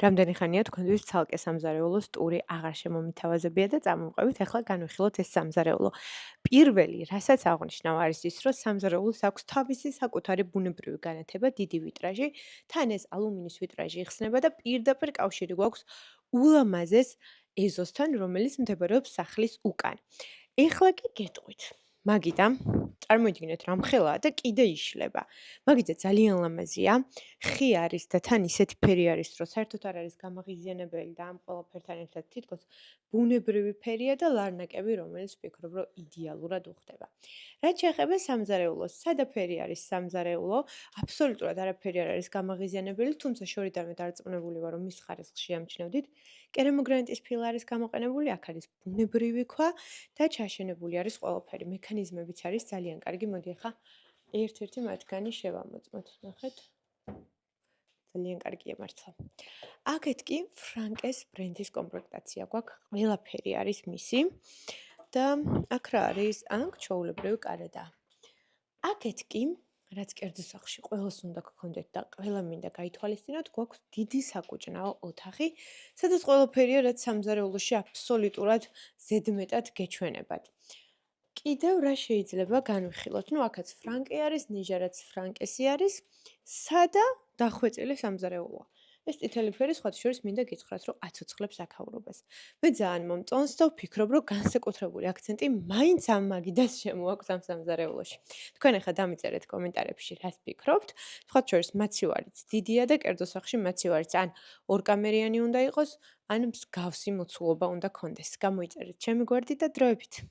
რამდენი ხანია თქვენთვის ცალკე სამზარეულოს ტური აღარ შემომითავაზებია და წამოვყევით, ახლა განვიხილოთ ეს სამზარეულო. პირველი, რასაც აღვნიშნავ, არის ის, რომ სამზარეულოს აქვს თავისი საკუთარი ბუნებრივი განათება, დიდი ვიტრაჟი, თან ეს ალუმინის ვიტრაჟი იხსნება და პირდაპირ კავშირი გვაქვს ულამაზეს ეზოსთან, რომელიც მდებარეობს სახლის უკან. ეხლა კი გეტყვით. მაგიდან წარმოიდგინეთ, რომ ხელაა და კიდე იშლება. მაგიძე ძალიან ლამაზია, ხი არის და თან ისეთი ფერი არის, რომ საერთოდ არ არის გამაღიზიანებელი და ამ ყველაფერთან ერთად თითქოს ბუნებრივი ფერია და ლარნაკები, რომელიც ვფიქრობ, რომ იდეალურად უხდება. რაც შეეხება სამზარეულოს, სადაფერი არის სამზარეულო, აბსოლუტურად არაფერი არ არის გამაღიზიანებელი, თუმცა შორიდანვე დარწმუნებული ვარ, რომ მის ხარისხს შეამჩნევდით. კერამოგრანიტის ფილა არის გამოყენებული, აქ არის ბუნებრივი ქვა და ჩაშენებული არის ყველაფერი. მექანიზმებიც არის ძალიან კარგი. მოდი ახლა ერთ-ერთი მათგანი შევამოწმოთ. ნახეთ. ძალიან კარგია მართლა. აქეთ კი ფრანკეს ბრენდის კომპლექტაცია გვაქვს. ყველაფერი არის მისი და აქ რა არის? აქ ჩვეულებრივი კარადაა. აქეთ კი რაც კერძო სახლში ყველას უნდა გქონდეთ და ყველა მინდა გაითვალისწინოთ, გვაქვს დიდი საკუჭნაო ოთახი, სადაც ყველაფერია, რაც სამზარეულოში აბსოლუტურად ზედმეტად გეჩვენებათ. კიდევ რა შეიძლება განვიხილოთ? ნუ აქაც ფრანკი არის, ნიჟარაც ფრანკესი არის. სადა დახვეწილი სამზარეულოა. ეს წითელი ფერი სხვათა შორის მინდა გითხრათ, რომ აცოცხლებს აქაურობას. მე ძალიან მომწონს და ვფიქრობ, რომ განსაკუთრებული აქცენტი მაინც ამ მაგიდას შემოაქვს ამ სამზარეულოში. თქვენ ახლა დამიწერეთ კომენტარებში, რას ფიქრობთ. სხვათა შორის მაცივარიც დიდია და კერძო სახლში მაცივარიც ან ორკამერიანი უნდა იყოს, ან მსგავსი მოცულობა უნდა კონდეს. გამოიწერეთ ჩემი გვერდით და დროებით.